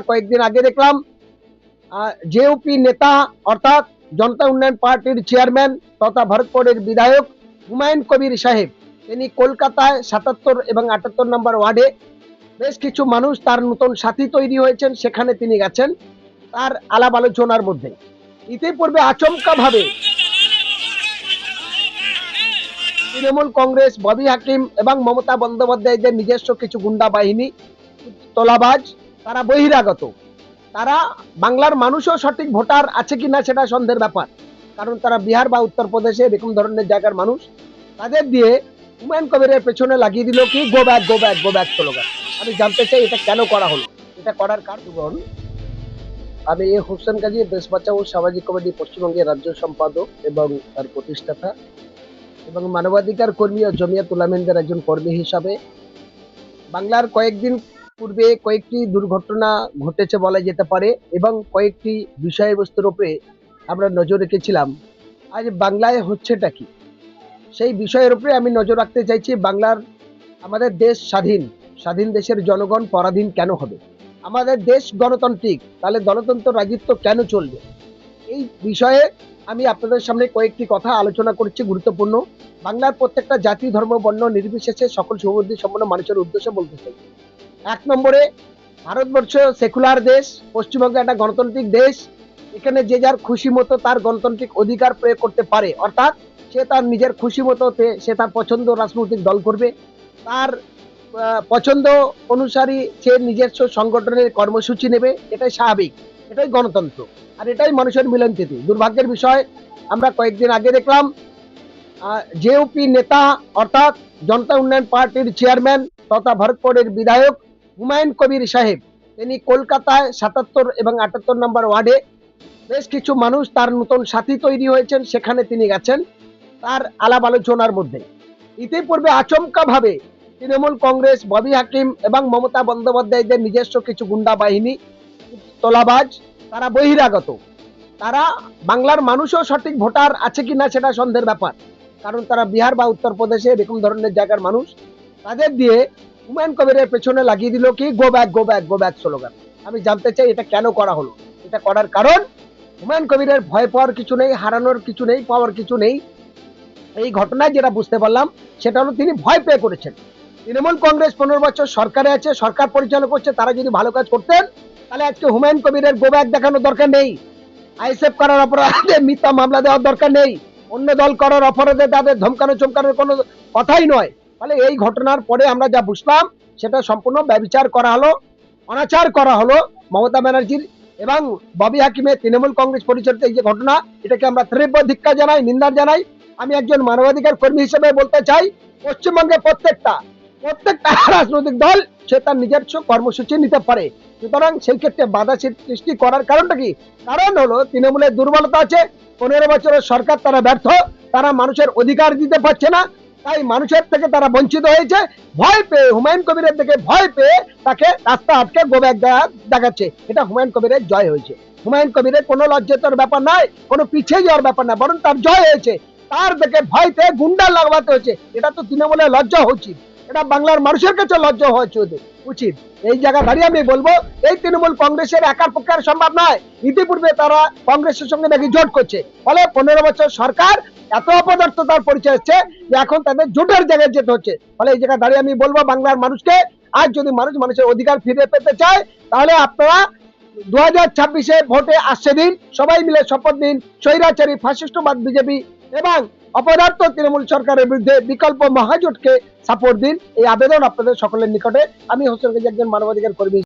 কয়েকদিন আগে দেখলাম জেউপি নেতা অর্থাৎ জনতা উন্নয়ন পার্টির চেয়ারম্যান তথা ভরতপুরের বিধায়ক হুমায়ুন কবির সাহেব তিনি কলকাতায় ৭৭ এবং ৭৮ নম্বর ওয়ার্ডে বেশ কিছু মানুষ তার নতুন সাথী তৈরি হয়েছেন, সেখানে তিনি গেছেন তার আলাপ আলোচনার মধ্যে। ইতিপূর্বে আচমকা ভাবে তৃণমূল কংগ্রেস, ববি হাকিম এবং মমতা বন্দ্যোপাধ্যায়দের নিজস্ব কিছু গুন্ডা বাহিনী, তোলাবাজ, তারা বহিরাগত, তারা বাংলার মানুষও সঠিক ভোটার আছে কিনা সেটা সন্দেহের ব্যাপার, কারণ তারা বিহার বা উত্তরপ্রদেশে এরকম ধরনের জায়গার মানুষ। তাদের দিয়ে হুমায়ুন কবিরের পেছনে লাগিয়ে দিল কি go back go back go back slogan. আমি জানতে চাই এটা কেন করা হলো, এটা করার কারণ। আমি হোসেন গাজী দেশ বাঁচাও সামাজিক কমিটি পশ্চিমবঙ্গের রাজ্য সম্পাদক এবং তার প্রতিষ্ঠাতা এবং মানবাধিকার কর্মী ও জমিয়ত উলামাদের একজন কর্মী হিসাবে বাংলার কয়েকদিন পূর্বে কয়েকটি দুর্ঘটনা ঘটেছে বলা যেতে পারে এবং কয়েকটি বিষয়বস্তুর উপরে আমরা নজর রেখেছিলাম। আজ বাংলায় হচ্ছেটা কি সেই বিষয়ের উপরে আমি নজর রাখতে চাইছি। বাংলার আমাদের দেশ স্বাধীন দেশের জনগণ পরাধীন কেন হবে? আমাদের দেশ গণতান্ত্রিক, তাহলে গণতন্ত্র রাজত্ব কেন চলবে? এই বিষয়ে আমি আপনাদের সামনে কয়েকটি কথা আলোচনা করছি গুরুত্বপূর্ণ। বাংলার প্রত্যেকটা জাতি, ধর্ম, বর্ণ নির্বিশেষে সকল শুভবুদ্ধি সম্পন্ন মানুষের উদ্দেশ্যে বলতে চাই। ১ নম্বরে, ভারতবর্ষ সেকুলার দেশ, পশ্চিমবঙ্গ একটা গণতান্ত্রিক দেশ। এখানে যে যার খুশি মতো তার গণতান্ত্রিক অধিকার প্রয়োগ করতে পারে, অর্থাৎ সে তার নিজের খুশি মতো সে তার পছন্দ রাজনৈতিক দল করবে, তার পছন্দ অনুসারী সে নিজস্ব সংগঠনের কর্মসূচি নেবে, এটাই স্বাভাবিক, এটাই গণতন্ত্র, আর এটাই মানুষের মিলনতীতি। দুর্ভাগ্যের বিষয়, আমরা কয়েকদিন আগে দেখলাম জেউপি নেতা অর্থাৎ জনতা উন্নয়ন পার্টির চেয়ারম্যান তথা ভরতপুরের বিধায়ক হুমায়ুন কবির সাহেব তিনি কলকাতায় ৭৭ এবং ৭৮ নম্বর ওয়ার্ডে বেশ কিছু মানুষ তার নতুন সাথী তৈরি হয়েছেন, সেখানে তিনি গেছেন তার আলাপ আলোচনার মধ্যে। ইতিপূর্বে আচমকা ভাবে তৃণমূল কংগ্রেস, ববি হাকিম এবং মমতা বন্দ্যোপাধ্যায়দের নিজস্ব কিছু গুন্ডা বাহিনী, তোলাবাজ, তারা বহিরাগত, তারা বাংলার মানুষও সঠিক ভোটার আছে কিনা সেটা সন্দেহের ব্যাপার, কারণ তারা বিহার বা উত্তরপ্রদেশে এরকম ধরনের জায়গার মানুষ। তাদের দিয়ে হুমায়ুন কবিরের পেছনে লাগিয়ে দিল কি go back go back go back slogan. আমি জানতে চাই এটা কেন করা হলো, এটা করার কারণ। হুমায়ুন কবিরের ভয় পাওয়ার কিছু নেই, হারানোর কিছু নেই, পাওয়ার কিছু নেই। এই ঘটনায় যেটা বুঝতে পারলাম সেটা হলো তিনি ভয় পেয়ে করেছেন। তৃণমূল কংগ্রেস 15 বছর সরকারে আছে, সরকার পরিচালনা করছে, তারা যদি ভালো কাজ করতেন তাহলে আজকে হুমায়ুন কবিরের গো ব্যাক দেখানোর দরকার নেই, আইএসএফ করার অপরাধে মিথ্যা মামলা দেওয়ার দরকার নেই, অন্য দল করার অপরাধে তাদের ধমকানো চমকানোর কোনো কথাই নয়। ফলে এই ঘটনার পরে আমরা যা বুঝলাম সেটা সম্পূর্ণ ব্যভিচার করা হলো, অনাচার করা হলো মমতা ব্যানার্জির এবং ববি হাকিমের তৃণমূল কংগ্রেস পরিচালিত এই যে ঘটনা, এটাকে আমরা তীব্র ধিক্কার জানাই, নিন্দা জানাই। আমি একজন মানবাধিকার কর্মী হিসেবে বলতে চাই, পশ্চিমবঙ্গে প্রত্যেকটা রাজনৈতিক দল সে তার নিজস্ব কর্মসূচি নিতে পারে, সুতরাং সেই ক্ষেত্রে বাধা সৃষ্টি করার কারণটা কি? কারণ হলো তৃণমূলের দুর্বলতা আছে, 15 বছরের সরকার তারা ব্যর্থ, তারা মানুষের অধিকার দিতে পারছে না, তাই মানুষের থেকে তারা বঞ্চিত হয়েছে। ভয় পেয়ে হুমায়ুন কবিরের থেকে ভয় পেয়ে তাকে রাস্তা আটকে গোব্যাক দেখাচ্ছে, এটা হুমায়ুন কবিরের জয় হয়েছে। হুমায়ুন কবিরের কোনো লজ্জার ব্যাপার নাই, কোনো পিছিয়ে যাওয়ার ব্যাপার না, বরং তার জয় হয়েছে। তার দেখে ভয় পেয়ে গুন্ডা লাগাতে হচ্ছে, এটা তো তৃণমূলের লজ্জা উচিত, এটা বাংলার মানুষের কাছে লজ্জা হওয়া উচিত। এই জায়গা দাঁড়িয়ে আমি বলবো এই তৃণমূল কংগ্রেসের একার পক্ষে আর সম্ভব নয়। ইতিপূর্বে তারা কংগ্রেসের সঙ্গে নাকি জোট করছে, ফলে 15 বছর সরকার এত অপদার্থতার পরিচয় হচ্ছে যে এখন তাদের জোটের জায়গায় যেতে হচ্ছে। ফলে এই জায়গায় দাঁড়িয়ে আমি বলবো বাংলার মানুষকে, আজ যদি মানুষের অধিকার ফিরে পেতে চায় তাহলে আপনারা 2026-এ ভোটে আসছে দিন, সবাই মিলে শপথ দিন, স্বৈরাচারী ফাসিস্টবাদ বিজেপি এবং অপদার্থ তৃণমূল সরকারের বিরুদ্ধে বিকল্প মহাজোটকে সাপোর্ট দিন। এই আবেদন আপনাদের সকলের নিকটে। আমি হোসেন গাজী একজন মানবাধিকার কর্মী।